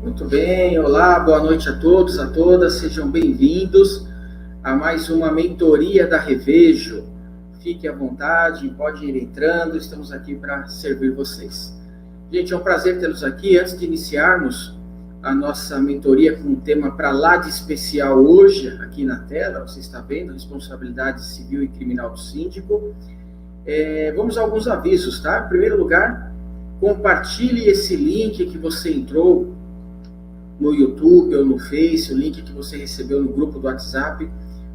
Muito bem, olá, boa noite a todos, a todas, sejam bem-vindos a mais uma mentoria da Revejo. Fique à vontade, pode ir entrando, estamos aqui para servir vocês. Gente, é um prazer tê-los aqui. Antes de iniciarmos a nossa mentoria com um tema para lá de especial hoje, aqui na tela, você está vendo, responsabilidade civil e criminal do síndico. Vamos a alguns avisos, tá? Em primeiro lugar, compartilhe esse link que você entrou no YouTube ou no Face, o link que você recebeu no grupo do WhatsApp.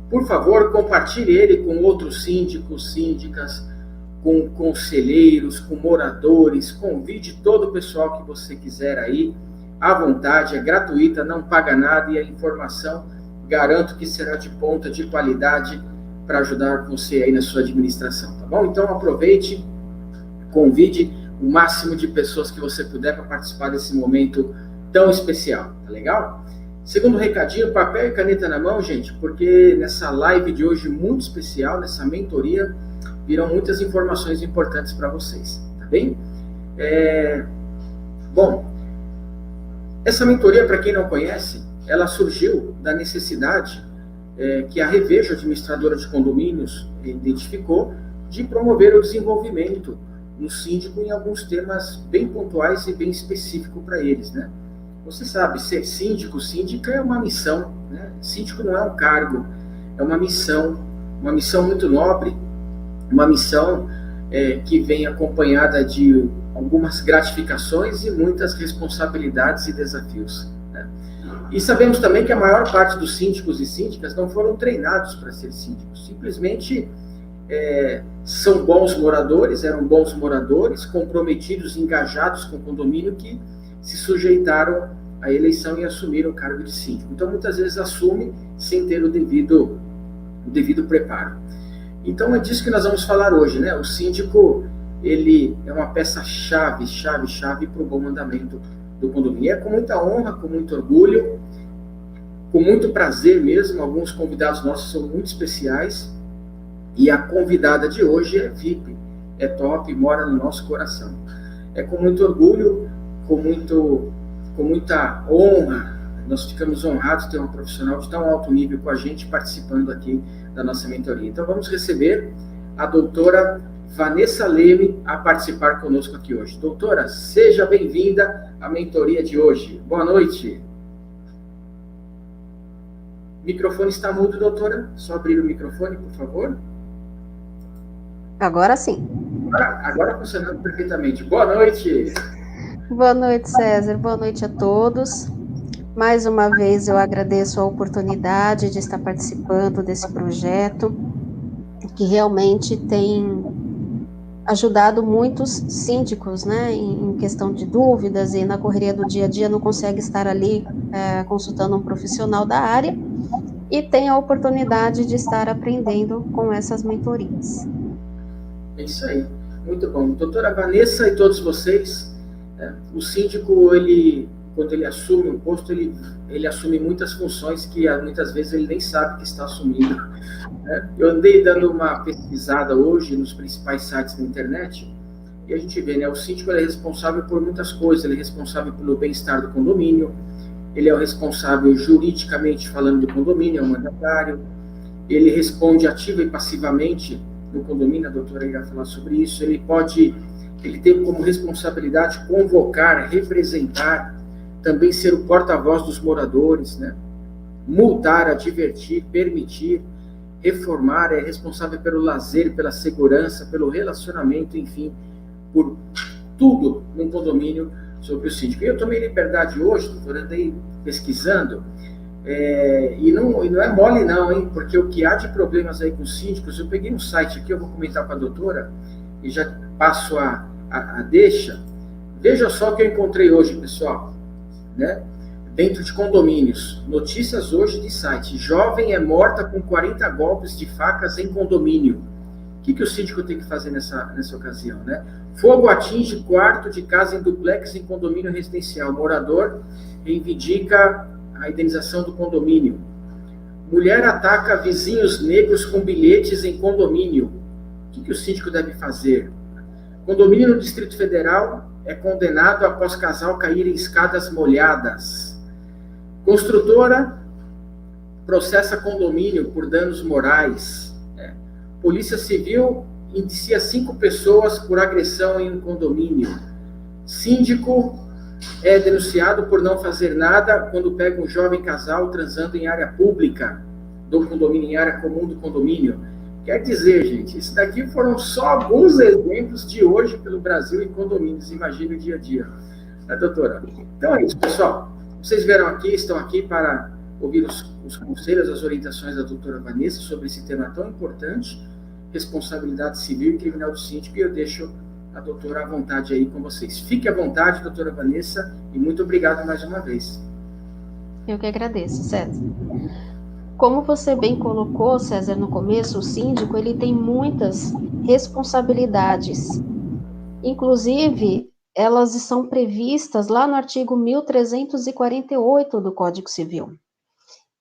Por favor, compartilhe ele com outros síndicos, síndicas, com conselheiros, com moradores. Convide todo o pessoal que você quiser aí, à vontade, é gratuita, não paga nada e a informação, garanto que será de ponta, de qualidade, para ajudar você aí na sua administração, tá bom? Então aproveite, convide o máximo de pessoas que você puder para participar desse momento tão especial, tá legal? Segundo recadinho, papel e caneta na mão, gente, porque nessa live de hoje muito especial, nessa mentoria, virão muitas informações importantes para vocês, tá bem? Bom, essa mentoria, para quem não conhece, ela surgiu da necessidade que a Revejo, administradora de condomínios, identificou de promover o desenvolvimento no síndico em alguns temas bem pontuais e bem específicos para eles, né? Você sabe, ser síndico, síndica é uma missão, né? Síndico não é um cargo, é uma missão muito nobre, uma missão que vem acompanhada de algumas gratificações e muitas responsabilidades e desafios, né? E sabemos também que a maior parte dos síndicos e síndicas não foram treinados para ser síndicos, simplesmente são bons moradores, eram bons moradores, comprometidos, engajados com o condomínio, que se sujeitaram à eleição e assumiram o cargo de síndico. Então, muitas vezes assume sem ter o devido preparo. Então, é disso que nós vamos falar hoje, né? O síndico, ele é uma peça-chave para o bom andamento do condomínio. E é com muita honra, com muito orgulho, com muito prazer mesmo. Alguns convidados nossos são muito especiais. E a convidada de hoje é VIP, é top, mora no nosso coração. É com muito orgulho, com muita honra, nós ficamos honrados de ter uma profissional de tão alto nível com a gente participando aqui da nossa mentoria. Então vamos receber a doutora Vanessa Leme a participar conosco aqui hoje. Doutora, seja bem-vinda à mentoria de hoje. Boa noite. O microfone está mudo, doutora. Só abrir o microfone, por favor. Agora sim. Agora funcionando perfeitamente. Boa noite. Boa noite, César. Boa noite a todos. Mais uma vez eu agradeço a oportunidade de estar participando desse projeto, que realmente tem ajudado muitos síndicos, né, em questão de dúvidas e na correria do dia a dia não consegue estar ali consultando um profissional da área e tem a oportunidade de estar aprendendo com essas mentorias. É isso aí, muito bom. Doutora Vanessa e todos vocês, o síndico, quando ele assume um posto, ele assume muitas funções que muitas vezes ele nem sabe que está assumindo, né? Eu andei dando uma pesquisada hoje nos principais sites da internet e a gente vê, né, o síndico é responsável por muitas coisas, ele é responsável pelo bem-estar do condomínio, ele é o responsável juridicamente falando do condomínio, é o mandatário, ele responde ativa e passivamente no condomínio, a doutora irá falar sobre isso, ele tem como responsabilidade convocar, representar, também ser o porta-voz dos moradores, né? Multar, advertir, permitir, reformar, é responsável pelo lazer, pela segurança, pelo relacionamento, enfim, por tudo num condomínio sobre o síndico. Eu tomei liberdade hoje, doutora, andei pesquisando, e não é mole não, hein? Porque o que há de problemas aí com síndicos, eu peguei um site aqui, eu vou comentar com a doutora, e já passo a deixa. Veja só o que eu encontrei hoje, pessoal, né? Dentro de condomínios, notícias hoje de site: jovem é morta com 40 golpes de facas em condomínio. O que o síndico tem que fazer nessa ocasião, né? Fogo atinge quarto de casa em duplex em condomínio residencial. Morador reivindica a indenização do condomínio. Mulher ataca vizinhos negros com bilhetes em condomínio. O que o síndico deve fazer? Condomínio no Distrito Federal é condenado após casal cair em escadas molhadas. Construtora processa condomínio por danos morais. Polícia Civil indicia 5 pessoas por agressão em um condomínio. Síndico é denunciado por não fazer nada quando pega um jovem casal transando em área pública do condomínio, em área comum do condomínio. Quer dizer, gente, isso daqui foram só alguns exemplos de hoje pelo Brasil em condomínios. Imagine o dia a dia, né, doutora? Então é isso, pessoal. Vocês vieram aqui, estão aqui para ouvir os conselhos, as orientações da doutora Vanessa sobre esse tema tão importante, responsabilidade civil e criminal do síndico, e eu deixo a doutora à vontade aí com vocês. Fique à vontade, doutora Vanessa, e muito obrigado mais uma vez. Eu que agradeço, César. Como você bem colocou, César, no começo, o síndico, ele tem muitas responsabilidades. Inclusive, elas são previstas lá no artigo 1348 do Código Civil.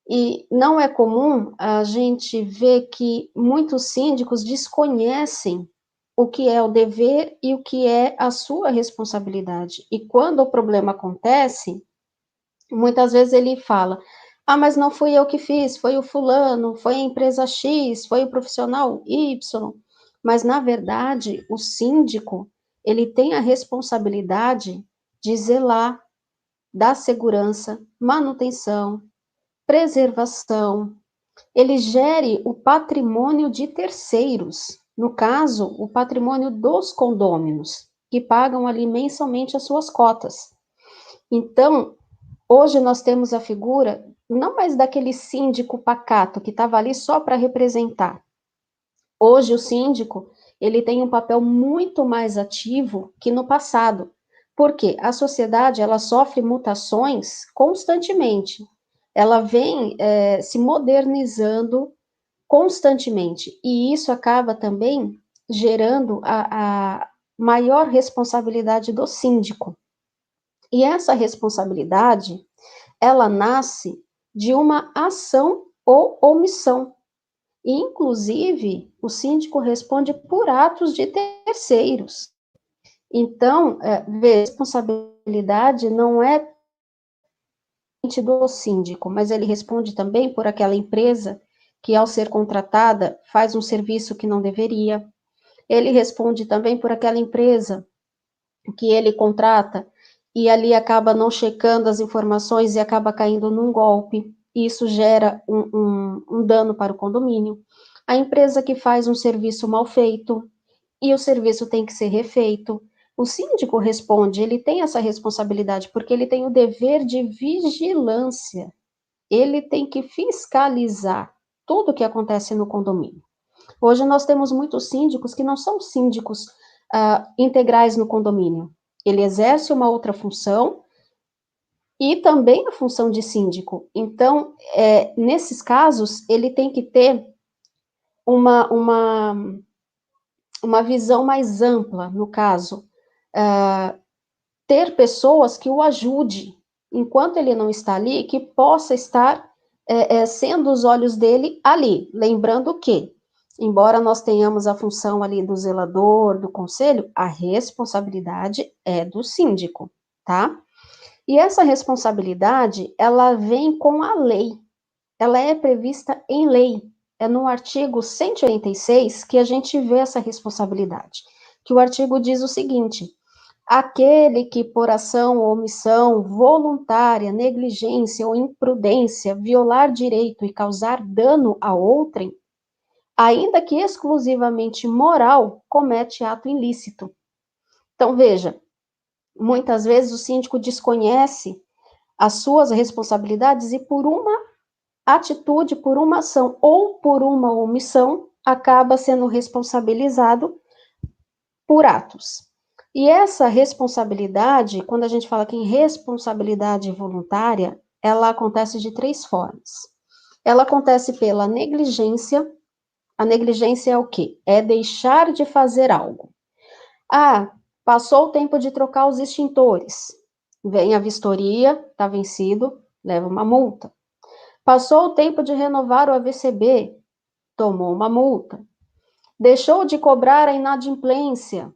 E não é comum a gente ver que muitos síndicos desconhecem o que é o dever e o que é a sua responsabilidade. E quando o problema acontece, muitas vezes ele fala: ah, mas não fui eu que fiz, foi o fulano, foi a empresa X, foi o profissional Y. Mas, na verdade, o síndico, ele tem a responsabilidade de zelar da segurança, manutenção, preservação, ele gere o patrimônio de terceiros, no caso, o patrimônio dos condôminos, que pagam ali mensalmente as suas cotas. Então, hoje nós temos a figura, não mais daquele síndico pacato, que estava ali só para representar. Hoje o síndico, ele tem um papel muito mais ativo que no passado, porque a sociedade, ela sofre mutações constantemente, ela vem se modernizando constantemente, e isso acaba também gerando a maior responsabilidade do síndico. E essa responsabilidade, ela nasce de uma ação ou omissão. E, inclusive, o síndico responde por atos de terceiros. Então, a responsabilidade não é do síndico, mas ele responde também por aquela empresa que, ao ser contratada, faz um serviço que não deveria. Ele responde também por aquela empresa que ele contrata e ali acaba não checando as informações e acaba caindo num golpe. Isso gera um dano para o condomínio. A empresa que faz um serviço mal feito e o serviço tem que ser refeito. O síndico responde, ele tem essa responsabilidade, porque ele tem o dever de vigilância. Ele tem que fiscalizar tudo o que acontece no condomínio. Hoje nós temos muitos síndicos que não são síndicos integrais no condomínio. Ele exerce uma outra função e também a função de síndico. Então, nesses casos, ele tem que ter uma visão mais ampla, no caso, ter pessoas que o ajude, enquanto ele não está ali, que possa estar sendo os olhos dele ali, lembrando que, embora nós tenhamos a função ali do zelador, do conselho, a responsabilidade é do síndico, tá? E essa responsabilidade, ela vem com a lei, ela é prevista em lei, é no artigo 186 que a gente vê essa responsabilidade, que o artigo diz o seguinte: aquele que por ação ou omissão, voluntária, negligência ou imprudência violar direito e causar dano a outrem, ainda que exclusivamente moral, comete ato ilícito. Então, veja, muitas vezes o síndico desconhece as suas responsabilidades e por uma atitude, por uma ação ou por uma omissão, acaba sendo responsabilizado por atos. E essa responsabilidade, quando a gente fala aqui em responsabilidade voluntária, ela acontece de 3 formas. Ela acontece pela negligência. A negligência é o quê? É deixar de fazer algo. Ah, passou o tempo de trocar os extintores. Vem a vistoria, está vencido, leva uma multa. Passou o tempo de renovar o AVCB, tomou uma multa. Deixou de cobrar a inadimplência,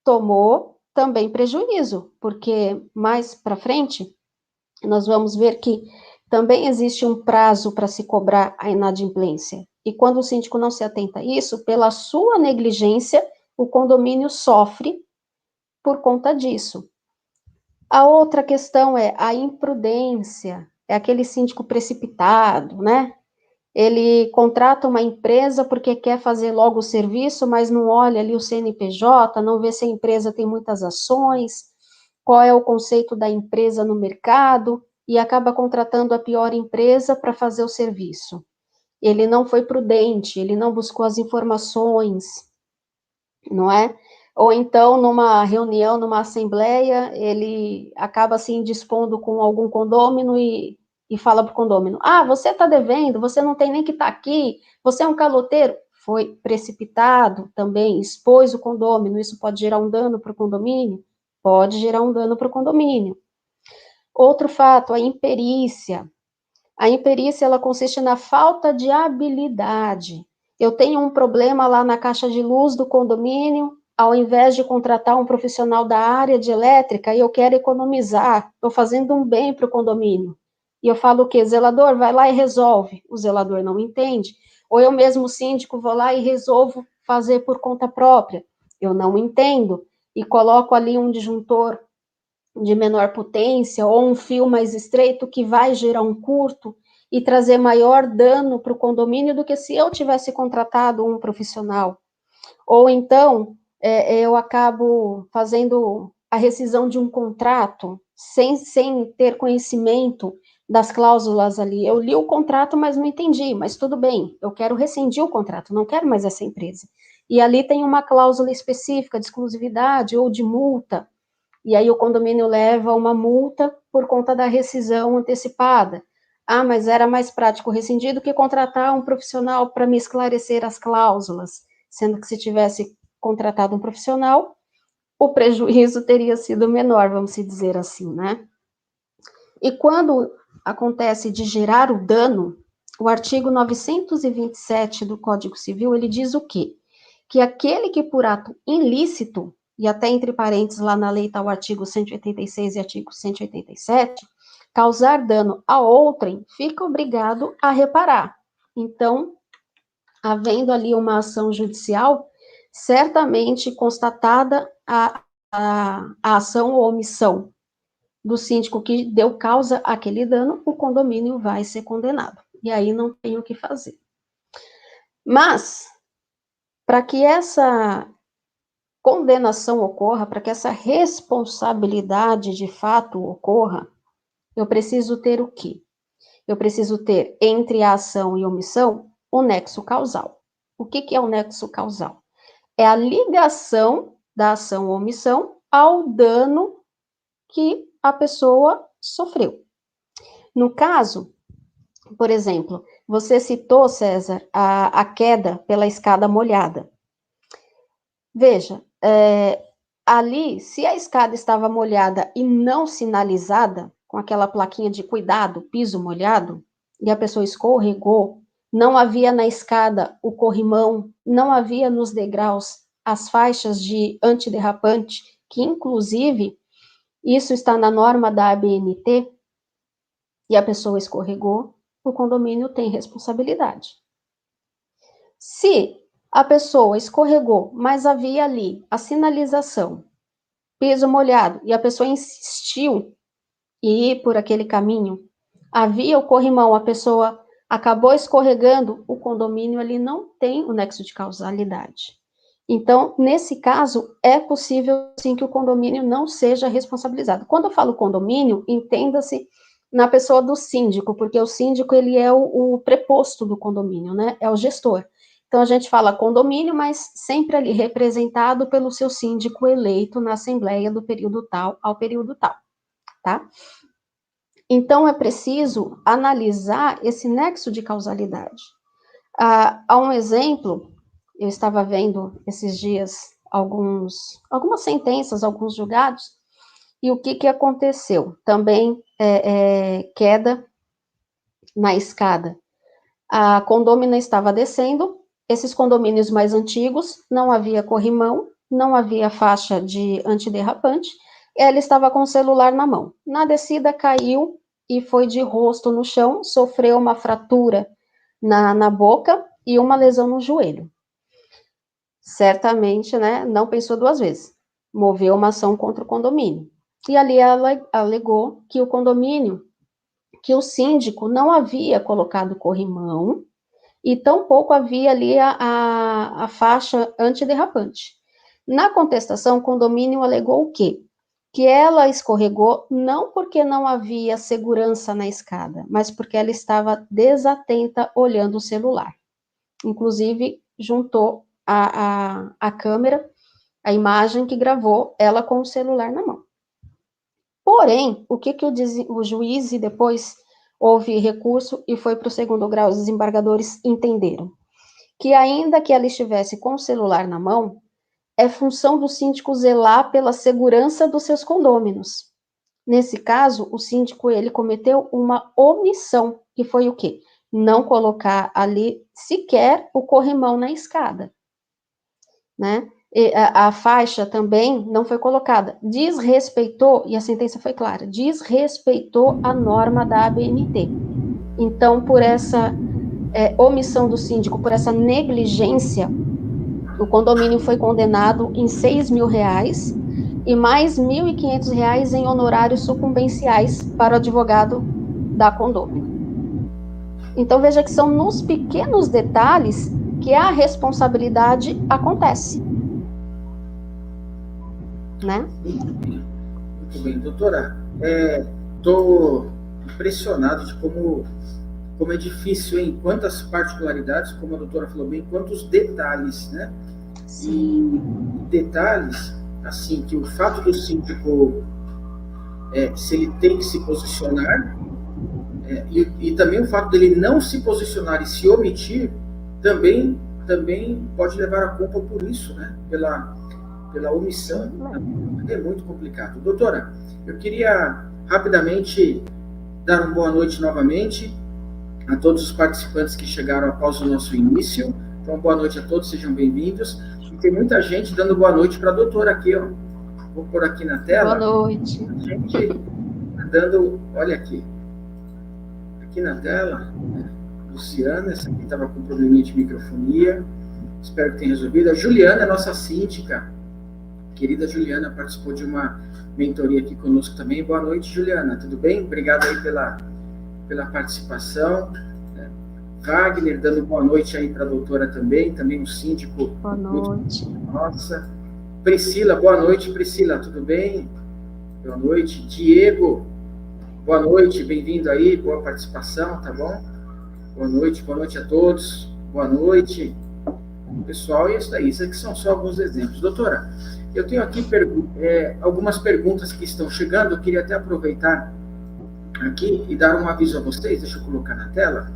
tomou também prejuízo, porque mais para frente nós vamos ver que também existe um prazo para se cobrar a inadimplência. E quando o síndico não se atenta a isso, pela sua negligência, o condomínio sofre por conta disso. A outra questão é a imprudência, é aquele síndico precipitado, né? Ele contrata uma empresa porque quer fazer logo o serviço, mas não olha ali o CNPJ, não vê se a empresa tem muitas ações, qual é o conceito da empresa no mercado, e acaba contratando a pior empresa para fazer o serviço. Ele não foi prudente, ele não buscou as informações, não é? Ou então, numa reunião, numa assembleia, ele acaba se indispondo com algum condômino e fala para o condômino: ah, você está devendo, você não tem nem que estar aqui, você é um caloteiro. Foi precipitado também, expôs o condômino, isso pode gerar um dano para o condomínio? Pode gerar um dano para o condomínio. Outro fato, a imperícia. A imperícia, ela consiste na falta de habilidade. Eu tenho um problema lá na caixa de luz do condomínio, ao invés de contratar um profissional da área de elétrica, e eu quero economizar, estou fazendo um bem para o condomínio. E eu falo o quê? Zelador, vai lá e resolve. O zelador não entende. Ou eu mesmo, síndico, vou lá e resolvo fazer por conta própria. Eu não entendo. E coloco ali um disjuntor de menor potência ou um fio mais estreito que vai gerar um curto e trazer maior dano para o condomínio do que se eu tivesse contratado um profissional. Ou então, eu acabo fazendo a rescisão de um contrato sem ter conhecimento das cláusulas ali. Eu li o contrato, mas não entendi, mas tudo bem, eu quero rescindir o contrato, não quero mais essa empresa. E ali tem uma cláusula específica de exclusividade ou de multa, e aí o condomínio leva uma multa por conta da rescisão antecipada. Ah, mas era mais prático rescindir do que contratar um profissional para me esclarecer as cláusulas, sendo que se tivesse contratado um profissional, o prejuízo teria sido menor, vamos dizer assim, né? E quando acontece de gerar o dano, o artigo 927 do Código Civil, ele diz o quê? Que aquele que por ato ilícito, e até entre parênteses lá na lei está o artigo 186 e artigo 187, causar dano a outrem, fica obrigado a reparar. Então, havendo ali uma ação judicial, certamente constatada a ação ou omissão do síndico que deu causa àquele dano, o condomínio vai ser condenado. E aí não tem o que fazer. Mas, para que essa condenação ocorra, para que essa responsabilidade de fato ocorra, eu preciso ter o quê? Eu preciso ter, entre a ação e omissão, o nexo causal. O que é o nexo causal? É a ligação da ação ou omissão ao dano que a pessoa sofreu. No caso, por exemplo, você citou, César, a queda pela escada molhada. Veja, ali, se a escada estava molhada e não sinalizada, com aquela plaquinha de cuidado, piso molhado, e a pessoa escorregou, não havia na escada o corrimão, não havia nos degraus as faixas de antiderrapante, que inclusive isso está na norma da ABNT, e a pessoa escorregou, o condomínio tem responsabilidade. Se a pessoa escorregou, mas havia ali a sinalização, piso molhado, e a pessoa insistiu em ir por aquele caminho, havia o corrimão, a pessoa acabou escorregando, o condomínio ali não tem o nexo de causalidade. Então, nesse caso, é possível sim que o condomínio não seja responsabilizado. Quando eu falo condomínio, entenda-se na pessoa do síndico, porque o síndico ele é o preposto do condomínio, né? É o gestor. Então a gente fala condomínio, mas sempre ali representado pelo seu síndico eleito na assembleia do período tal ao período tal, tá? Então é preciso analisar esse nexo de causalidade. Há um exemplo, eu estava vendo esses dias algumas sentenças, alguns julgados, e o que aconteceu? Também queda na escada. A condômina estava descendo, esses condomínios mais antigos, não havia corrimão, não havia faixa de antiderrapante, ela estava com o celular na mão. Na descida, caiu e foi de rosto no chão, sofreu uma fratura na boca e uma lesão no joelho. Certamente, né, não pensou duas vezes, moveu uma ação contra o condomínio. E ali ela alegou que o condomínio, que o síndico não havia colocado corrimão e tampouco havia ali a faixa antiderrapante. Na contestação, o condomínio alegou o quê? Que ela escorregou não porque não havia segurança na escada, mas porque ela estava desatenta olhando o celular. Inclusive, juntou a câmera, a imagem que gravou ela com o celular na mão. Porém, o que o juiz e depois houve recurso e foi para o segundo grau, os desembargadores entenderam que ainda que ela estivesse com o celular na mão, é função do síndico zelar pela segurança dos seus condôminos. Nesse caso, o síndico, ele cometeu uma omissão, que foi o quê? Não colocar ali sequer o corrimão na escada, né? E a faixa também não foi colocada, desrespeitou, e a sentença foi clara, desrespeitou a norma da ABNT. Então, por essa omissão do síndico, por essa negligência, o condomínio foi condenado em R$6.000 e mais R$1.500 em honorários sucumbenciais para o advogado da condômino. Então, veja que são nos pequenos detalhes que a responsabilidade acontece. Né? Muito bem, doutora. Estou impressionado de como é difícil, hein? Quantas particularidades, como a doutora falou bem, quantos detalhes, né? E detalhes, assim, que o fato do síndico, se ele tem que se posicionar, e também o fato dele não se posicionar e se omitir, também pode levar a culpa por isso, né? Pela omissão. É muito complicado. Doutora, eu queria rapidamente dar uma boa noite novamente a todos os participantes que chegaram após o nosso início. Então, boa noite a todos, sejam bem-vindos. E tem muita gente dando boa noite para a doutora aqui, ó. Vou pôr aqui na tela. Boa noite. A gente dando, olha aqui na tela, Luciana, essa aqui estava com probleminha de microfonia, espero que tenha resolvido. A Juliana, nossa síndica, querida Juliana, participou de uma mentoria aqui conosco também. Boa noite, Juliana, tudo bem? Obrigado aí pela participação. Wagner, dando boa noite aí para a doutora também um síndico. Boa noite. Nossa. Priscila, boa noite, Priscila, tudo bem? Boa noite. Diego, boa noite, bem-vindo aí, boa participação, tá bom? Boa noite a todos, boa noite. Pessoal, e isso aqui são só alguns exemplos. Doutora, eu tenho aqui algumas perguntas que estão chegando, eu queria até aproveitar aqui e dar um aviso a vocês, deixa eu colocar na tela.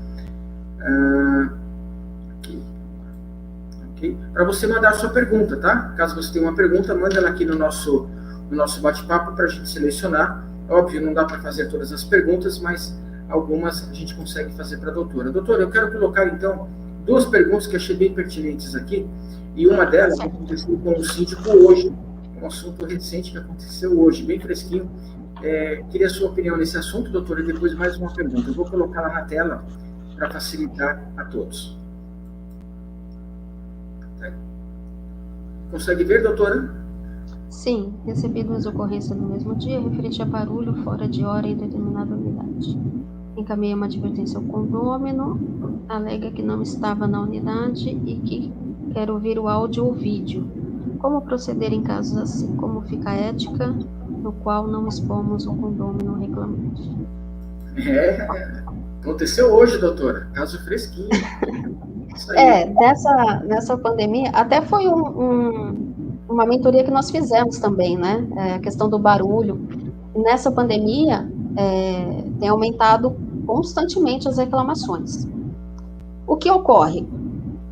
Aqui. Okay. Para você mandar a sua pergunta, tá? Caso você tenha uma pergunta, manda ela aqui no nosso bate-papo para a gente selecionar. Óbvio, não dá para fazer todas as perguntas, mas algumas a gente consegue fazer para a doutora. Doutora, eu quero colocar, então, duas perguntas que achei bem pertinentes aqui, e uma delas aconteceu com o síndico hoje, um assunto recente que aconteceu hoje, bem fresquinho. Queria a sua opinião nesse assunto, doutora, e depois mais uma pergunta. Eu vou colocar lá na tela para facilitar a todos. Consegue ver, doutora? Sim, recebi duas ocorrências no mesmo dia, referente a barulho fora de hora em determinada unidade. Encaminhei uma advertência ao condômino, alega que não estava na unidade e que quer ouvir o áudio ou vídeo. Como proceder em casos assim? Como fica a ética, no qual não expomos o condômino reclamante? Aconteceu hoje, doutora, caso fresquinho. Isso aí. Nessa pandemia, até foi uma mentoria que nós fizemos também, né? A questão do barulho. Nessa pandemia, tem aumentado constantemente as reclamações. O que ocorre?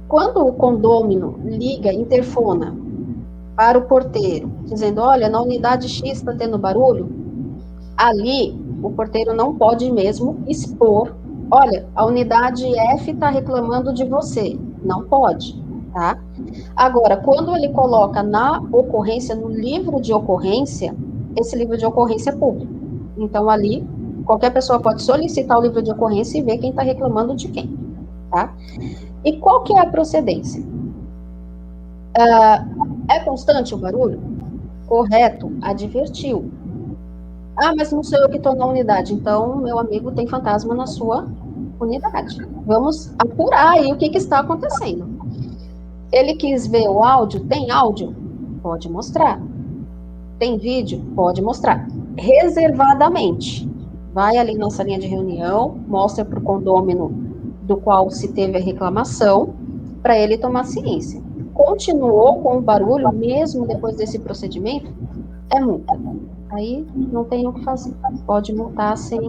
Quando o condômino liga, interfona para o porteiro, dizendo, olha, na unidade X está tendo barulho, ali o porteiro não pode mesmo expor, olha, a unidade F está reclamando de você. Não pode. tá? Agora, quando ele coloca na ocorrência, no livro de ocorrência, esse livro de ocorrência é público. Então, ali, qualquer pessoa pode solicitar o livro de ocorrência e ver quem está reclamando de quem, tá? E qual que é a procedência? É constante o barulho? Correto, advertiu. Ah, mas não sou eu que estou na unidade, então meu amigo tem fantasma na sua unidade. Vamos apurar aí o que está acontecendo. Ele quis ver o áudio? Tem áudio? Pode mostrar. Tem vídeo? Pode mostrar. Reservadamente. Vai ali na salinha de reunião, mostra para o condômino do qual se teve a reclamação, para ele tomar ciência. Continuou com o barulho, mesmo depois desse procedimento, é multa. Aí não tem o que fazer. Pode multar sem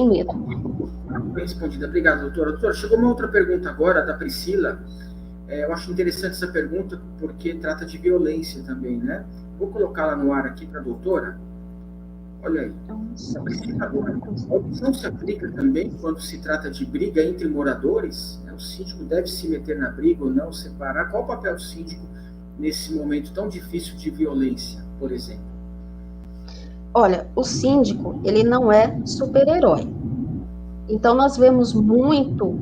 medo. Respondida. Obrigado, doutora. Doutora, chegou uma outra pergunta agora, da Priscila. Eu acho interessante essa pergunta, porque trata de violência também, né? Vou colocá-la no ar aqui para a doutora. Olha aí. A Priscila agora. A opção se aplica também quando se trata de briga entre moradores? O síndico deve se meter na briga ou não, separar? Qual o papel do síndico nesse momento tão difícil de violência, por exemplo? Olha, o síndico, ele não é super-herói. Então, nós vemos muito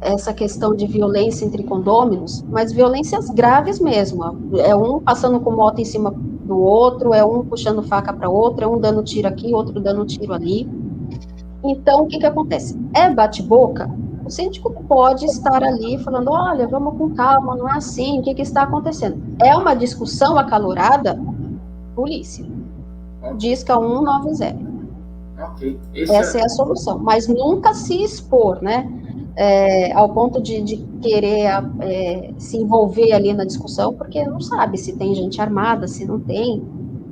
essa questão de violência entre condôminos, mas violências graves mesmo. É um passando com moto em cima do outro, é um puxando faca para outro, é um dando tiro aqui, outro dando tiro ali. Então, o que acontece? É bate-boca, o síndico pode estar ali falando, olha, vamos com calma, não é assim, o que está acontecendo? É uma discussão acalorada? Polícia. Disca 190. Ok. Essa é a solução, mas nunca se expor, né? Ao ponto de querer se envolver ali na discussão, porque não sabe se tem gente armada, se não tem,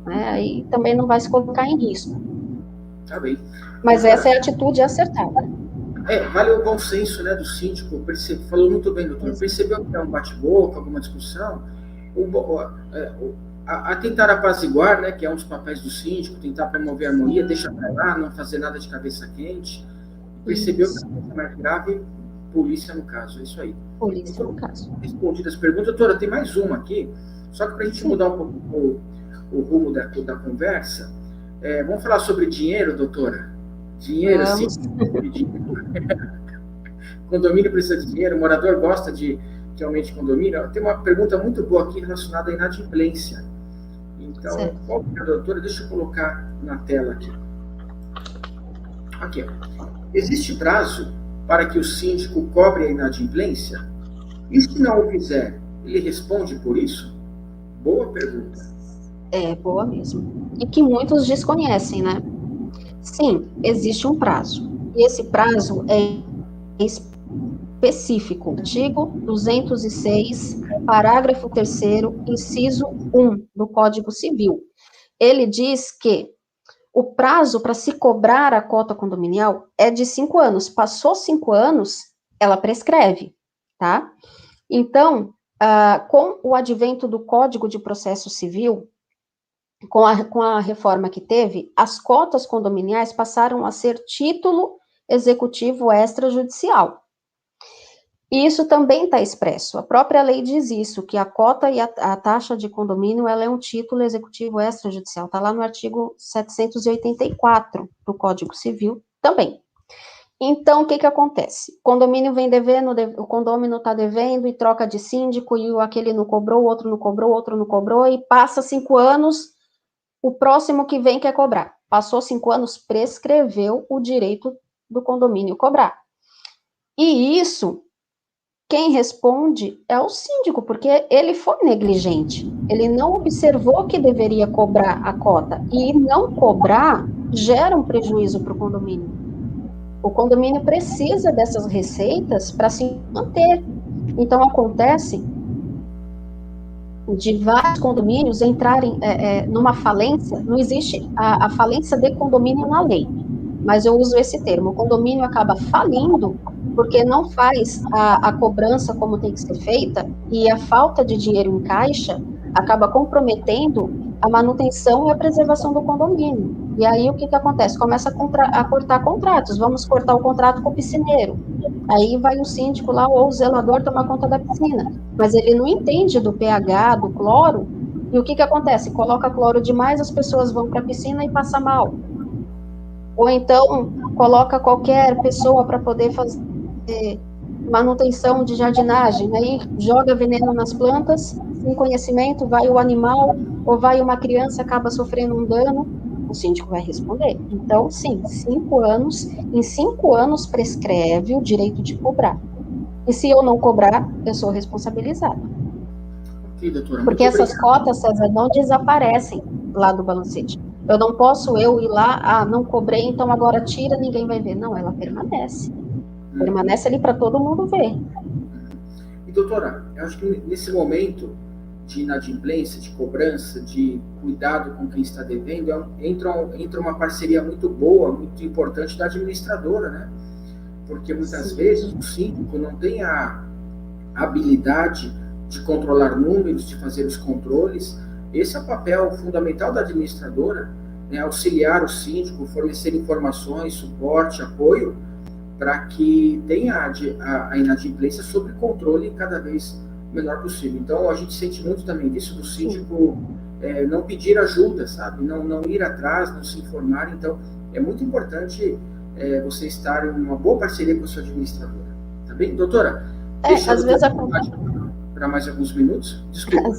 né? Aí também não vai se colocar em risco. Tá bem. Mas essa é a atitude acertada. Vale o bom senso, né, do síndico. Falou muito bem, doutor. Percebeu que é um bate-boca, alguma discussão, a tentar apaziguar, né, que é um dos papéis do síndico, tentar promover a harmonia, deixa pra lá, não fazer nada de cabeça quente. Percebeu que é mais grave, polícia no caso, é isso aí. Polícia no caso. Respondidas as perguntas. Doutora, tem mais uma aqui, só que para a gente mudar um pouco o rumo da conversa, vamos falar sobre dinheiro, doutora? Dinheiro, sim. Condomínio precisa de dinheiro, o morador gosta de aumente condomínio. Tem uma pergunta muito boa aqui relacionada à inadimplência. Então, qual é a doutora? Deixa eu colocar na tela aqui. Aqui, ó. Existe prazo para que o síndico cobre a inadimplência? E se não o fizer, ele responde por isso? Boa pergunta. Boa mesmo. E que muitos desconhecem, né? Sim, existe um prazo. E esse prazo é específico. Artigo 206, parágrafo 3º, inciso 1 do Código Civil. Ele diz que o prazo para se cobrar a cota condominial é de 5 anos. Passou 5 anos, ela prescreve, tá? Então, com o advento do Código de Processo Civil, com a reforma que teve, as cotas condominiais passaram a ser título executivo extrajudicial. E isso também está expresso. A própria lei diz isso, que a cota e a taxa de condomínio, ela é um título executivo extrajudicial. Está lá no artigo 784 do Código Civil também. Então, o que acontece? O condomínio vem devendo, o condômino está devendo e troca de síndico, e aquele não cobrou, o outro não cobrou, o outro não cobrou, e passa 5 anos, o próximo que vem quer cobrar. Passou 5 anos, prescreveu o direito do condomínio cobrar. E isso, quem responde é o síndico, porque ele foi negligente. Ele não observou que deveria cobrar a cota. E não cobrar gera um prejuízo para o condomínio. O condomínio precisa dessas receitas para se manter. Então, acontece de vários condomínios entrarem numa falência. Não existe a falência de condomínio na lei, mas eu uso esse termo. O condomínio acaba falindo porque não faz a cobrança como tem que ser feita, e a falta de dinheiro em caixa acaba comprometendo a manutenção e a preservação do condomínio. E aí o que acontece? Começa a cortar contratos. Vamos cortar o contrato com o piscineiro. Aí vai o síndico lá ou o zelador tomar conta da piscina, mas ele não entende do pH, do cloro, e o que acontece? Coloca cloro demais, as pessoas vão para a piscina e passam mal. Ou então coloca qualquer pessoa para poder fazer manutenção de jardinagem, aí joga veneno nas plantas, sem conhecimento, vai o animal ou vai uma criança acaba sofrendo um dano, o síndico vai responder. Então, sim, 5 anos, em 5 anos prescreve o direito de cobrar. E se eu não cobrar, eu sou responsabilizada. Ok, doutora. Porque essas cotas, César, não desaparecem lá do balancete. Eu não posso ir lá, não cobrei, então agora tira, ninguém vai ver. Não, ela permanece. Permanece ali para todo mundo ver. E, doutora, eu acho que nesse momento de inadimplência, de cobrança, de cuidado com quem está devendo, entra uma parceria muito boa, muito importante da administradora, né? Porque muitas vezes o síndico não tem a habilidade de controlar números, de fazer os controles. Esse é o papel fundamental da administradora, né? Auxiliar o síndico, fornecer informações, suporte, apoio, para que tenha a inadimplência sob controle cada vez menor possível. Então, a gente sente muito também disso do síndico não pedir ajuda, sabe? Não ir atrás, não se informar. Então, é muito importante você estar em uma boa parceria com a sua administradora. Tá bem? Doutora, deixa às vezes acontece para mais alguns minutos. Desculpa.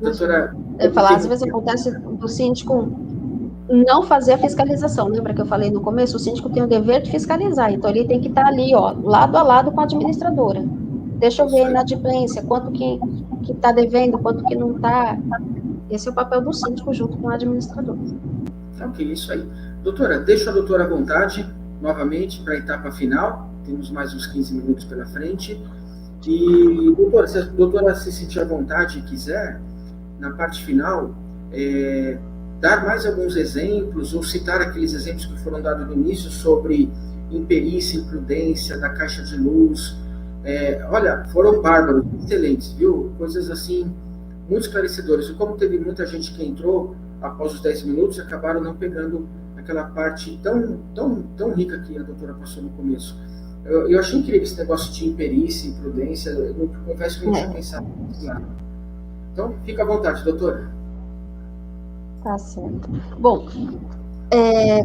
Doutora... Eu falar, às vezes acontece do síndico não fazer a fiscalização. Lembra que eu falei no começo? O síndico tem o dever de fiscalizar, então ele tem que estar ali, ó, lado a lado com a administradora. Deixa eu ver a inadimplência, quanto que está devendo, quanto que não está. Esse é o papel do síndico junto com o administrador. Ok, isso aí. Doutora, deixa a doutora à vontade, novamente, para a etapa final. Temos mais uns 15 minutos pela frente. E, doutora, se a doutora se sentir à vontade e quiser, na parte final, dar mais alguns exemplos, ou citar aqueles exemplos que foram dados no início sobre imperícia, imprudência da caixa de luz. Olha, foram bárbaros, excelentes, viu? Coisas assim, muito esclarecedoras. E como teve muita gente que entrou após os 10 minutos, acabaram não pegando aquela parte tão rica que a doutora passou no começo. Eu achei incrível esse negócio de imperícia, imprudência. Eu confesso que eu não tinha pensado nisso lá. Então, fica à vontade, doutora. Tá certo. Bom,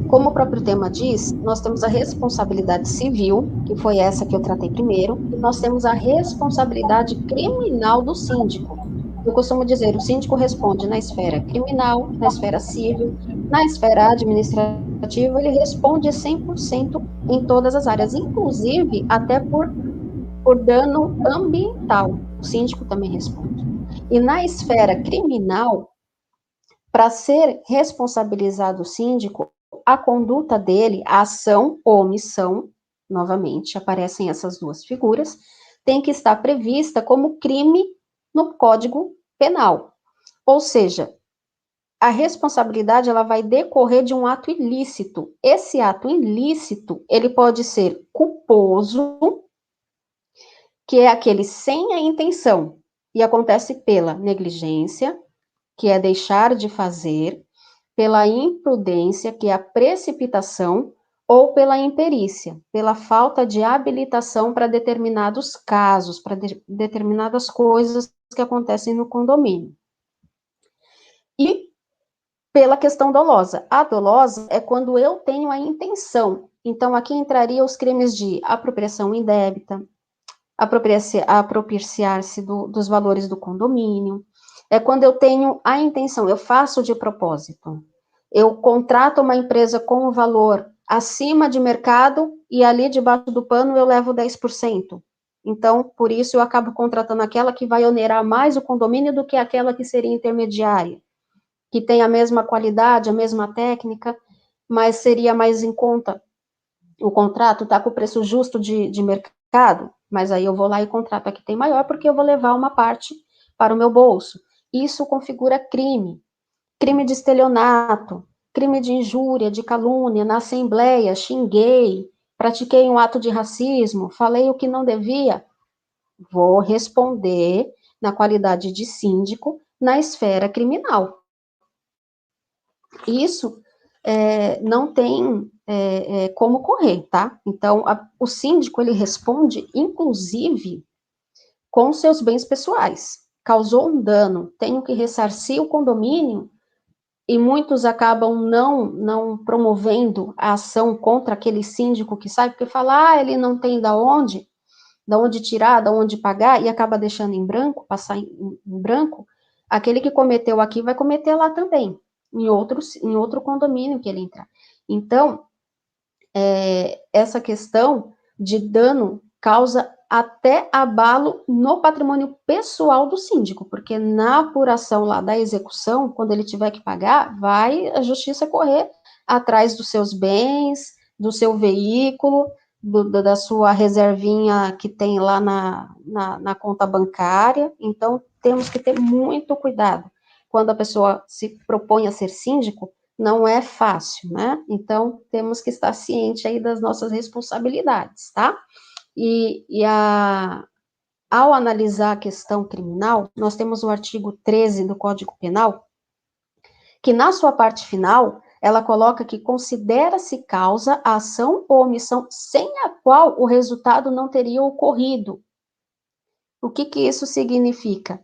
como o próprio tema diz, nós temos a responsabilidade civil, que foi essa que eu tratei primeiro, e nós temos a responsabilidade criminal do síndico. Eu costumo dizer, o síndico responde na esfera criminal, na esfera civil, na esfera administrativa, ele responde 100% em todas as áreas, inclusive até por dano ambiental. O síndico também responde. E na esfera criminal, para ser responsabilizado o síndico, a conduta dele, a ação ou omissão, novamente aparecem essas duas figuras, tem que estar prevista como crime no Código Penal. Ou seja, a responsabilidade ela vai decorrer de um ato ilícito. Esse ato ilícito, ele pode ser culposo, que é aquele sem a intenção, e acontece pela negligência, que é deixar de fazer, pela imprudência, que é a precipitação, ou pela imperícia, pela falta de habilitação para determinados casos, para determinadas coisas que acontecem no condomínio. E pela questão dolosa. A dolosa é quando eu tenho a intenção. Então, aqui entraria os crimes de apropriação indébita, apropriar-se dos valores do condomínio. É quando eu tenho a intenção, eu faço de propósito. Eu contrato uma empresa com o valor acima de mercado e ali debaixo do pano eu levo 10%. Então, por isso eu acabo contratando aquela que vai onerar mais o condomínio do que aquela que seria intermediária, que tem a mesma qualidade, a mesma técnica, mas seria mais em conta. O contrato está com o preço justo de mercado, mas aí eu vou lá e contrato a que tem maior, porque eu vou levar uma parte para o meu bolso. Isso configura crime. Crime de estelionato, crime de injúria, de calúnia, na assembleia, xinguei, pratiquei um ato de racismo, falei o que não devia, vou responder na qualidade de síndico na esfera criminal. Isso não tem como correr, tá? Então, o síndico, ele responde, inclusive, com seus bens pessoais. Causou um dano, tenho que ressarcir o condomínio, e muitos acabam não promovendo a ação contra aquele síndico que sai, porque fala, ele não tem da onde tirar, da onde pagar, e acaba deixando em branco, passar em branco, aquele que cometeu aqui vai cometer lá também, em outro condomínio que ele entrar. Então, essa questão de dano causa até abalo no patrimônio pessoal do síndico, porque na apuração lá da execução, quando ele tiver que pagar, vai a justiça correr atrás dos seus bens, do seu veículo, da sua reservinha que tem lá na conta bancária. Então, temos que ter muito cuidado. Quando a pessoa se propõe a ser síndico, não é fácil, né? Então, temos que estar ciente aí das nossas responsabilidades, tá? Ao analisar a questão criminal, nós temos o artigo 13 do Código Penal, que na sua parte final, ela coloca que considera-se causa a ação ou omissão sem a qual o resultado não teria ocorrido. O que isso significa?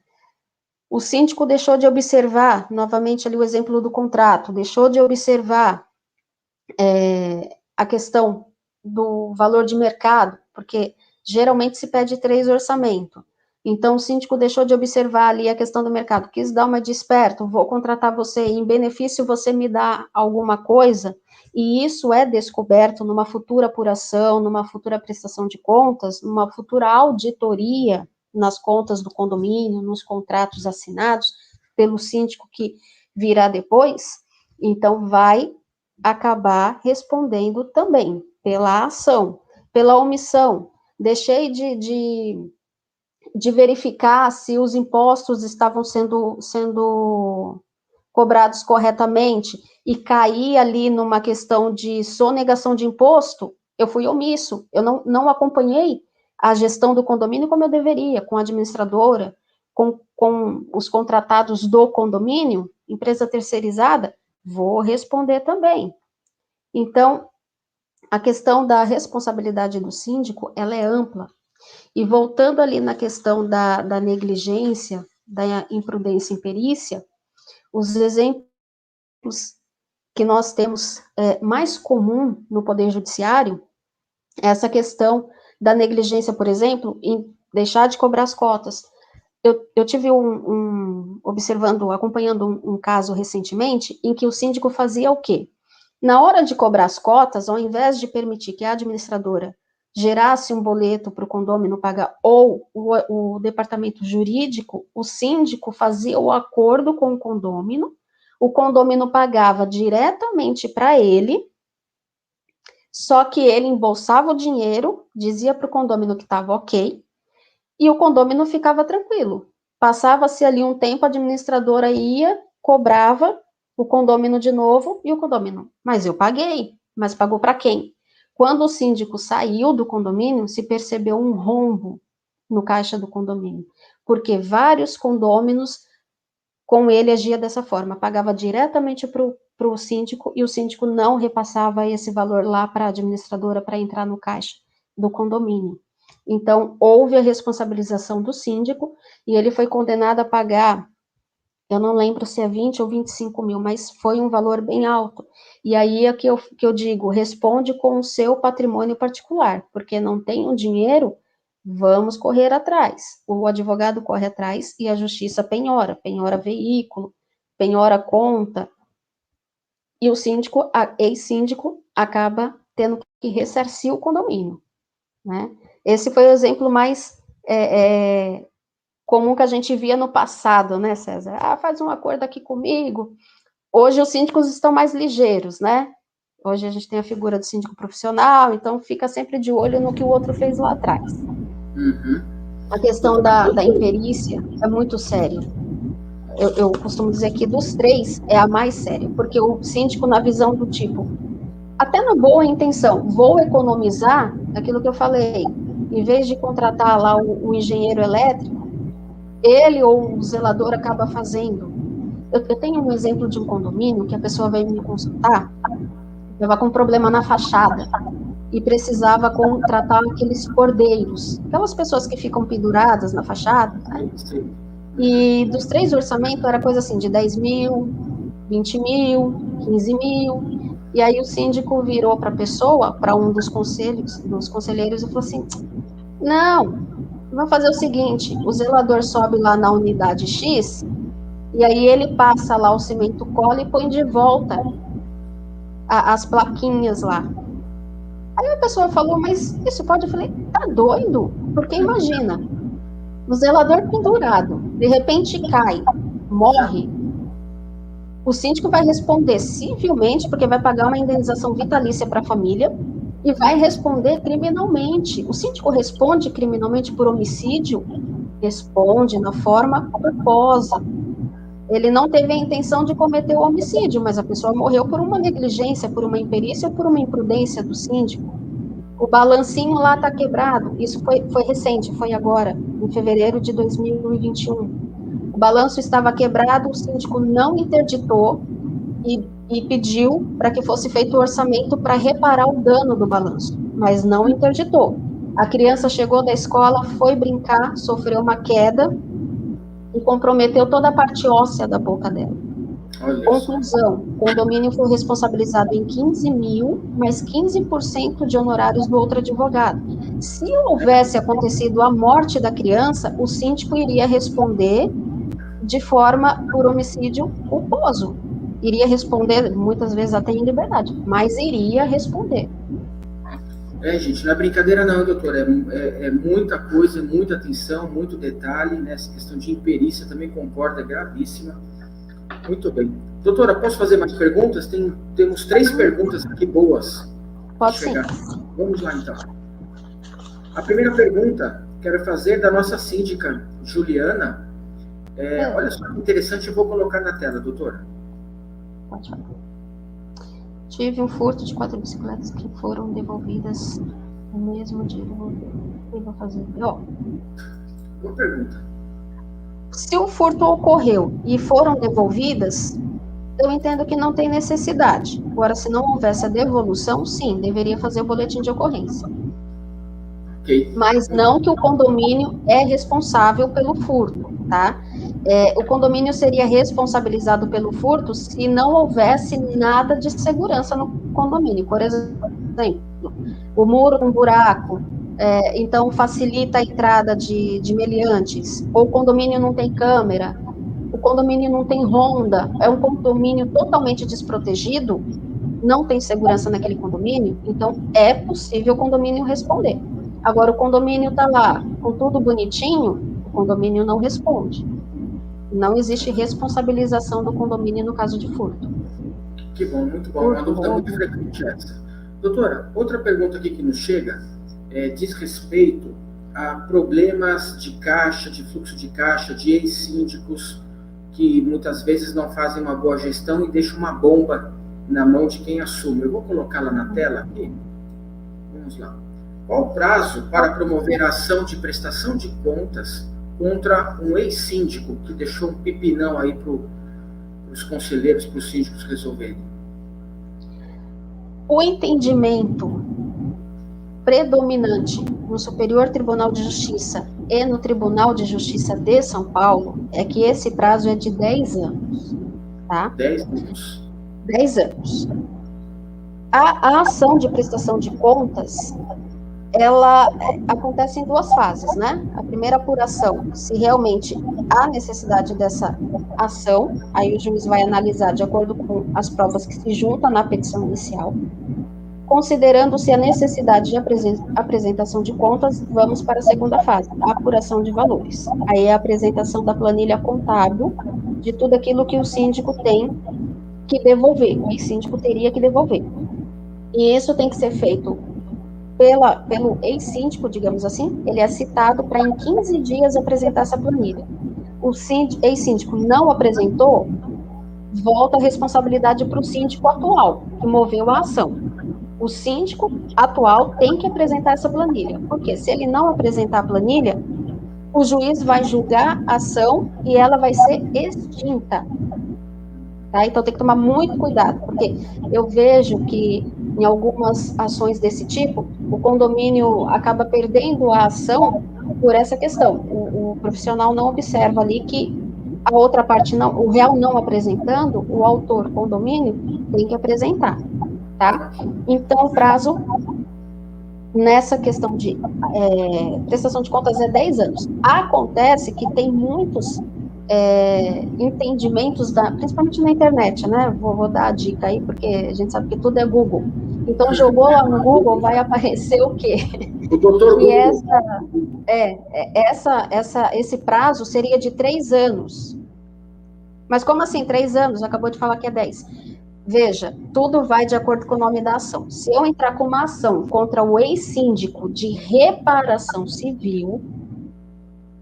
O síndico deixou de observar, novamente ali o exemplo do contrato, deixou de observar a questão do valor de mercado, porque geralmente se pede 3 orçamentos. Então, o síndico deixou de observar ali a questão do mercado, quis dar uma de esperto, vou contratar você, em benefício você me dá alguma coisa, e isso é descoberto numa futura apuração, numa futura prestação de contas, numa futura auditoria nas contas do condomínio, nos contratos assinados pelo síndico que virá depois, então vai acabar respondendo também pela ação, pela omissão. Deixei de verificar se os impostos estavam sendo cobrados corretamente e caí ali numa questão de sonegação de imposto, eu fui omisso, eu não acompanhei a gestão do condomínio como eu deveria, com a administradora, com os contratados do condomínio, empresa terceirizada, vou responder também. Então, a questão da responsabilidade do síndico, ela é ampla. E voltando ali na questão da negligência, da imprudência e imperícia, os exemplos que nós temos mais comum no Poder Judiciário, é essa questão da negligência, por exemplo, em deixar de cobrar as cotas. Eu tive acompanhando um caso recentemente, em que o síndico fazia o quê? Na hora de cobrar as cotas, ao invés de permitir que a administradora gerasse um boleto para o condômino pagar, ou o departamento jurídico, o síndico fazia o acordo com o condômino pagava diretamente para ele, só que ele embolsava o dinheiro, dizia para o condômino que estava ok, e o condômino ficava tranquilo. Passava-se ali um tempo, a administradora ia, cobrava o condômino de novo, e o condômino, mas eu paguei, mas pagou para quem? Quando o síndico saiu do condomínio, se percebeu um rombo no caixa do condomínio, porque vários condôminos com ele agia dessa forma, pagava diretamente para o síndico, e o síndico não repassava esse valor lá para a administradora para entrar no caixa do condomínio. Então, houve a responsabilização do síndico, e ele foi condenado a pagar, eu não lembro se é 20 ou 25 mil, mas foi um valor bem alto. E aí é que eu digo, responde com o seu patrimônio particular, porque não tem o dinheiro, vamos correr atrás. O advogado corre atrás e a justiça penhora veículo, penhora conta, e o síndico, ex-síndico, acaba tendo que ressarcir o condomínio, né? Esse foi o exemplo mais comum que a gente via no passado, né, César? Faz um acordo aqui comigo. Hoje os síndicos estão mais ligeiros, né? Hoje a gente tem a figura do síndico profissional, então fica sempre de olho no que o outro fez lá atrás. Uhum. A questão da imperícia é muito séria. Eu costumo dizer que dos 3 é a mais séria, porque o síndico, na visão do tipo, até na boa intenção, vou economizar aquilo que eu falei, em vez de contratar lá o engenheiro elétrico, ele ou o zelador acaba fazendo. Eu tenho um exemplo de um condomínio que a pessoa veio me consultar, estava com problema na fachada e precisava contratar aqueles cordeiros, aquelas pessoas que ficam penduradas na fachada, né? E dos 3 orçamentos era coisa assim de 10 mil, 20 mil, 15 mil. E aí o síndico virou para a pessoa, para um dos conselheiros, e falou assim: não, vamos fazer o seguinte, o zelador sobe lá na unidade X, e aí ele passa lá o cimento cola e põe de volta as plaquinhas lá. Aí a pessoa falou: mas isso pode? Eu falei: tá doido? Porque imagina, o zelador pendurado, de repente cai, morre, o síndico vai responder civilmente, porque vai pagar uma indenização vitalícia para a família, e vai responder criminalmente. O síndico responde criminalmente por homicídio? Responde na forma culposa. Ele não teve a intenção de cometer o homicídio, mas a pessoa morreu por uma negligência, por uma imperícia ou por uma imprudência do síndico. O balancinho lá está quebrado. Isso foi recente, foi agora, em fevereiro de 2021. O balanço estava quebrado, o síndico não interditou e pediu para que fosse feito o orçamento para reparar o dano do balanço, mas não interditou. A criança chegou da escola, foi brincar, sofreu uma queda e comprometeu toda a parte óssea da boca dela. Conclusão: o condomínio foi responsabilizado em 15 mil, mais 15% de honorários do outro advogado. Se houvesse acontecido a morte da criança, o síndico iria responder de forma por homicídio culposo. Iria responder, muitas vezes até em liberdade, mas iria responder. Gente, não é brincadeira não, doutor, é muita coisa, muita atenção, muito detalhe, né? Essa questão de imperícia também concordo, é gravíssima. Muito bem. Doutora, posso fazer mais perguntas? Temos 3 perguntas aqui boas. Pode sim. Vamos lá, então. A primeira pergunta, quero fazer da nossa síndica, Juliana. Olha só que interessante, eu vou colocar na tela, doutora. Pode falar. Tive um furto de 4 bicicletas que foram devolvidas no mesmo dia. O que eu vou fazer? Boa pergunta. Se o furto ocorreu e foram devolvidas, eu entendo que não tem necessidade. Agora, se não houvesse a devolução, sim, deveria fazer o boletim de ocorrência. Okay. Mas não que o condomínio é responsável pelo furto, tá? O condomínio seria responsabilizado pelo furto se não houvesse nada de segurança no condomínio. Por exemplo, o muro com buraco, então facilita a entrada de meliantes, ou o condomínio não tem câmera, o condomínio não tem ronda, é um condomínio totalmente desprotegido, não tem segurança naquele condomínio, então é possível o condomínio responder. Agora, o condomínio está lá com tudo bonitinho, o condomínio não responde. Não existe responsabilização do condomínio no caso de furto. Que bom, muito bom. Uma dúvida muito frequente essa. Doutora, outra pergunta aqui que nos chega diz respeito a problemas de caixa, de fluxo de caixa, de ex-síndicos que muitas vezes não fazem uma boa gestão e deixam uma bomba na mão de quem assume. Eu vou colocá-la na tela aqui. Vamos lá. Qual o prazo para promover a ação de prestação de contas contra um ex-síndico que deixou um pipinão aí para os conselheiros, para os síndicos resolverem? O entendimento predominante no Superior Tribunal de Justiça e no Tribunal de Justiça de São Paulo é que esse prazo é de 10 anos, tá? 10 anos. 10 anos. A ação de prestação de contas, ela acontece em 2 fases, né? A primeira apuração, se realmente há necessidade dessa ação, aí o juiz vai analisar de acordo com as provas que se juntam na petição inicial. Considerando-se a necessidade de apresentação de contas, vamos para a segunda fase, a apuração de valores. Aí é a apresentação da planilha contábil de tudo aquilo que o síndico tem que devolver, o síndico teria que devolver. E isso tem que ser feito pelo ex-síndico, digamos assim, ele é citado para em 15 dias apresentar essa planilha. O ex-síndico não apresentou, volta a responsabilidade para o síndico atual, que moveu a ação. O síndico atual tem que apresentar essa planilha, porque se ele não apresentar a planilha, o juiz vai julgar a ação e ela vai ser extinta. tá? Então tem que tomar muito cuidado, porque eu vejo que em algumas ações desse tipo, o condomínio acaba perdendo a ação por essa questão. O profissional não observa ali que a outra parte não, o réu não apresentando, o autor condomínio tem que apresentar, tá? Então o prazo nessa questão de prestação de contas é 10 anos. Acontece que tem muitos entendimentos, principalmente na internet, né? Vou dar a dica aí, porque a gente sabe que tudo é Google. Então, jogou lá no Google, vai aparecer o quê? O doutor Que Google. Esse prazo seria de 3 anos. Mas como assim 3 anos? Acabou de falar que é 10. Veja, tudo vai de acordo com o nome da ação. Se eu entrar com uma ação contra o ex-síndico de reparação civil,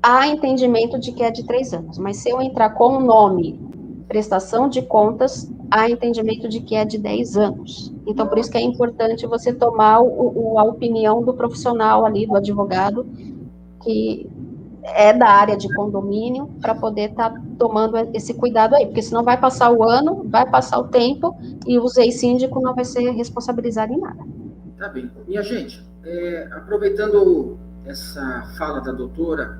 há entendimento de que é de 3 anos. Mas se eu entrar com o nome prestação de contas, há entendimento de que é de 10 anos. Então, por isso que é importante você tomar a opinião do profissional ali, do advogado, que é da área de condomínio, para poder estar tomando esse cuidado aí, porque senão vai passar o ano, vai passar o tempo, e o ex-síndico não vai ser responsabilizado em nada. Tá bem. Minha gente, aproveitando essa fala da doutora,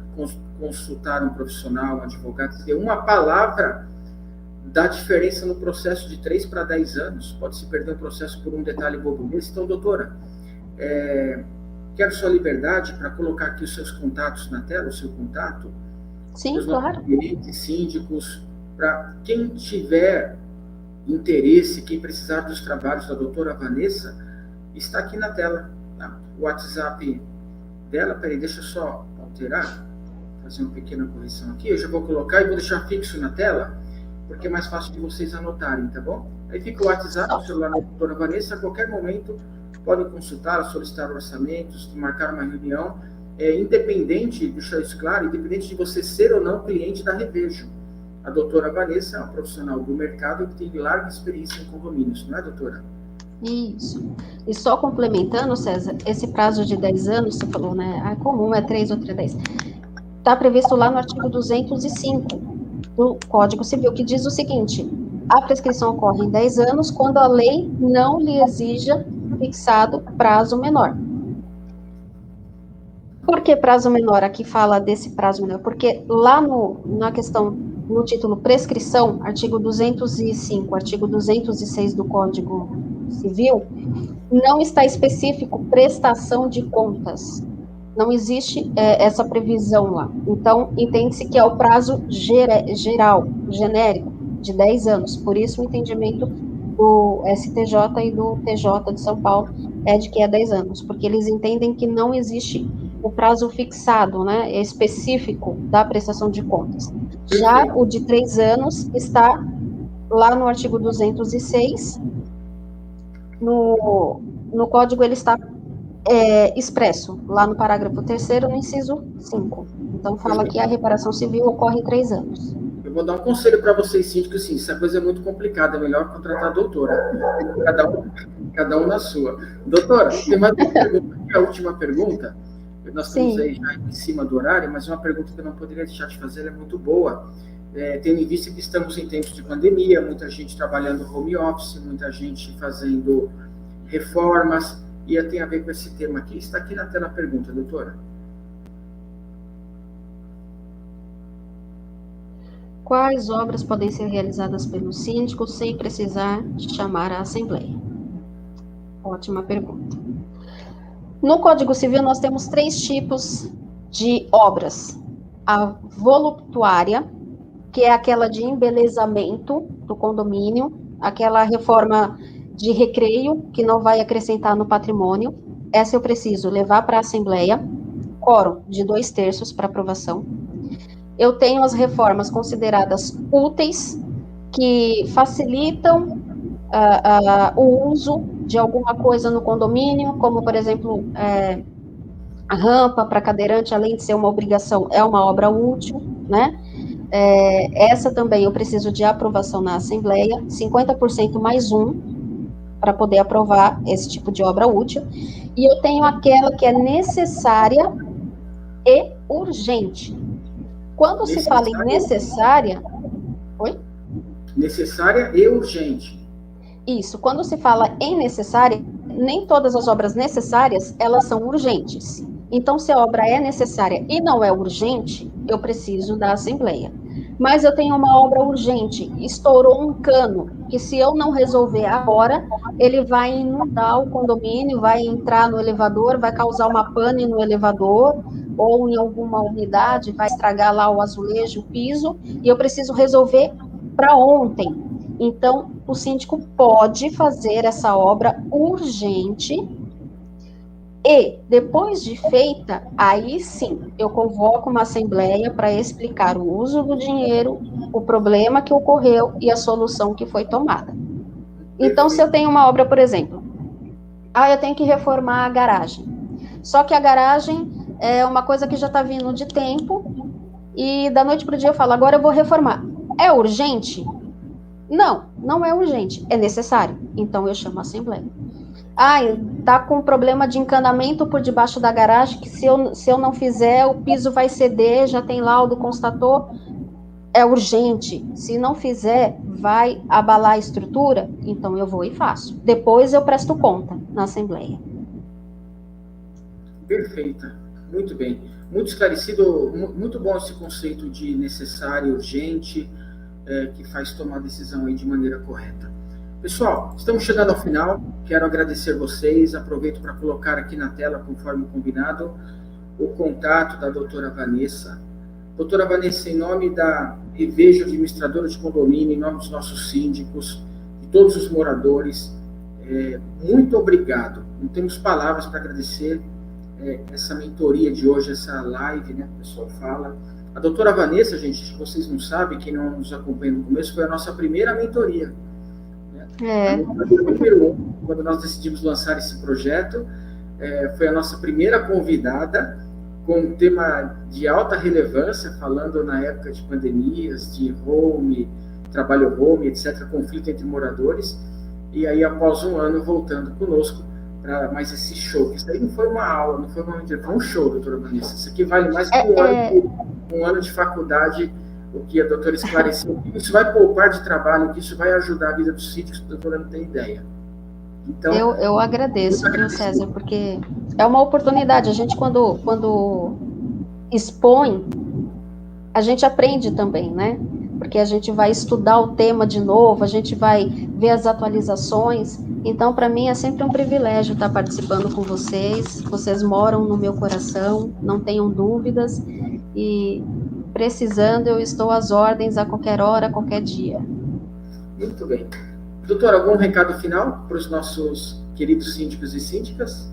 consultar um profissional, um advogado, ter uma palavra da diferença no processo de 3 para 10 anos, pode se perder um processo por um detalhe bobo desse. Então, doutora, quero sua liberdade para colocar aqui os seus contatos na tela, o seu contato. Sim, claro. Gerentes, síndicos, para quem tiver interesse, quem precisar dos trabalhos da doutora Vanessa, está aqui na tela. Tá? O WhatsApp dela, peraí, deixa eu só alterar, fazer uma pequena correção aqui. Eu já vou colocar e vou deixar fixo na tela, porque é mais fácil de vocês anotarem, tá bom? Aí fica o WhatsApp, o celular da doutora Vanessa, a qualquer momento podem consultar, solicitar orçamentos, marcar uma reunião, independente, deixar isso claro, independente de você ser ou não cliente da Revejo. A doutora Vanessa é uma profissional do mercado que tem larga experiência em condomínios, não é, doutora? Isso. E só complementando, César, esse prazo de 10 anos, você falou, né? É comum, é 3 ou 10. Está previsto lá no artigo 205 do Código Civil, que diz o seguinte: a prescrição ocorre em 10 anos quando a lei não lhe exija fixado prazo menor. Por que prazo menor? Aqui fala desse prazo menor, porque lá na questão, no título prescrição, artigo 205, artigo 206 do Código Civil, não está específico prestação de contas. Não existe essa previsão lá. Então, entende-se que é o prazo geral, genérico, de 10 anos. Por isso, o entendimento do STJ e do TJ de São Paulo é de que é 10 anos, porque eles entendem que não existe o prazo fixado, né, específico da prestação de contas. Já o de 3 anos está lá no artigo 206, no código ele está expresso, lá no parágrafo 3º, no inciso 5. Então, fala que a reparação civil ocorre em 3 anos. Eu vou dar um conselho para vocês, síndicos, assim, essa coisa é muito complicada, é melhor contratar a doutora, cada um na sua. Doutora, tem mais uma pergunta, a última pergunta, nós estamos aí já em cima do horário, mas é uma pergunta que eu não poderia deixar de fazer, ela é muito boa, tendo em vista que estamos em tempos de pandemia, muita gente trabalhando home office, muita gente fazendo reformas, e tem a ver com esse tema aqui. Está aqui na tela a pergunta, doutora. Quais obras podem ser realizadas pelo síndico sem precisar chamar a Assembleia? Ótima pergunta. No Código Civil, nós temos 3 tipos de obras. A voluptuária, que é aquela de embelezamento do condomínio, aquela reforma de recreio, que não vai acrescentar no patrimônio. Essa eu preciso levar para a Assembleia, quórum de 2/3 para aprovação. Eu tenho as reformas consideradas úteis, que facilitam o uso de alguma coisa no condomínio, como, por exemplo, a rampa para cadeirante, além de ser uma obrigação, é uma obra útil, né? Essa também eu preciso de aprovação na Assembleia, 50% mais 1, para poder aprovar esse tipo de obra útil. E eu tenho aquela que é necessária e urgente. Quando se fala em necessária... Oi? necessária e urgente. Isso, quando se fala em necessária, nem todas as obras necessárias, elas são urgentes. Então, se a obra é necessária e não é urgente, eu preciso da assembleia. Mas eu tenho uma obra urgente, estourou um cano, que se eu não resolver agora, ele vai inundar o condomínio, vai entrar no elevador, vai causar uma pane no elevador, ou em alguma unidade, vai estragar lá o azulejo, o piso, e eu preciso resolver para ontem. Então, o síndico pode fazer essa obra urgente e, depois de feita, aí sim, eu convoco uma assembleia para explicar o uso do dinheiro, o problema que ocorreu e a solução que foi tomada. Então, se eu tenho uma obra, por exemplo, eu tenho que reformar a garagem. Só que a garagem é uma coisa que já está vindo de tempo e da noite para o dia eu falo, agora eu vou reformar. É urgente? Não, não é urgente, é necessário. Então eu chamo a assembleia. Tá com problema de encanamento por debaixo da garagem, que se eu não fizer, o piso vai ceder, já tem laudo, constatou, é urgente. Se não fizer, vai abalar a estrutura, então eu vou e faço. Depois eu presto conta na assembleia. Perfeita, muito bem. Muito esclarecido, muito bom esse conceito de necessário, urgente, que faz tomar a decisão aí de maneira correta. Pessoal, estamos chegando ao final. Quero agradecer vocês. Aproveito para colocar aqui na tela, conforme combinado, o contato da doutora Vanessa. Doutora Vanessa, em nome da Revejo Administradora de Condomínio, em nome dos nossos síndicos, de todos os moradores, muito obrigado. Não temos palavras para agradecer essa mentoria de hoje, essa live, né? O pessoal fala. A doutora Vanessa, gente, vocês não sabem, quem não nos acompanha no começo, foi a nossa primeira mentoria. Né? Quando nós decidimos lançar esse projeto, foi a nossa primeira convidada, com um tema de alta relevância, falando na época de pandemias, de home, trabalho home, etc., conflito entre moradores, e aí após um ano voltando conosco para mais esse show. Isso aí não foi uma aula, não foi uma entrevista, foi um show, doutora Vanessa. Isso aqui vale mais que um ano de faculdade, o que a doutora esclareceu. Isso vai poupar de trabalho, que isso vai ajudar a vida dos síndicos, a doutora não tem ideia. Então, eu agradeço, viu, César, porque é uma oportunidade. A gente, quando expõe, a gente aprende também, né? Porque a gente vai estudar o tema de novo, a gente vai ver as atualizações. Então, para mim, é sempre um privilégio estar participando com vocês. Vocês moram no meu coração, não tenham dúvidas. E, precisando, eu estou às ordens a qualquer hora, a qualquer dia. Muito bem. Doutor, algum recado final para os nossos queridos síndicos e síndicas?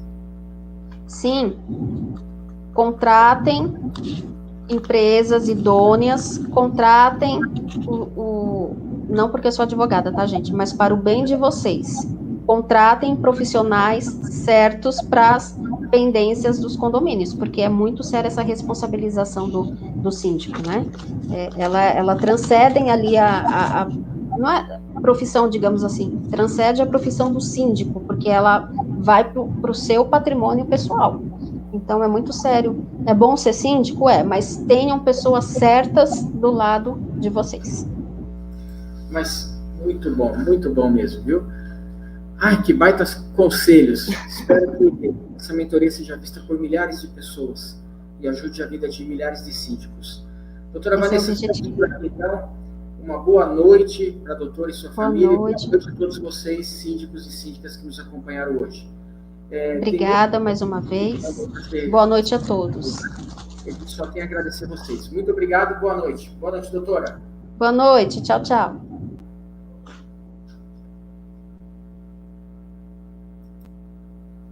Sim. Contratem empresas idôneas, contratem não porque eu sou advogada, tá, gente? Mas para o bem de vocês. Contratem profissionais certos para as pendências dos condomínios, porque é muito séria essa responsabilização do síndico, né? Ela transcendem ali não é a profissão, digamos assim, transcende a profissão do síndico, porque ela vai para o seu patrimônio pessoal. Então, é muito sério. É bom ser síndico? Mas tenham pessoas certas do lado de vocês. Mas muito bom mesmo, viu? Ai, que baitas conselhos. Espero que essa mentoria seja vista por milhares de pessoas e ajude a vida de milhares de síndicos. Doutora Vanessa, então, uma boa noite para a doutora e sua família. Boa noite a todos vocês, síndicos e síndicas que nos acompanharam hoje. Obrigada mais uma vez. Boa noite a todos. Eu só tenho a agradecer a vocês. Muito obrigado, boa noite. Boa noite, doutora. Boa noite, tchau, tchau.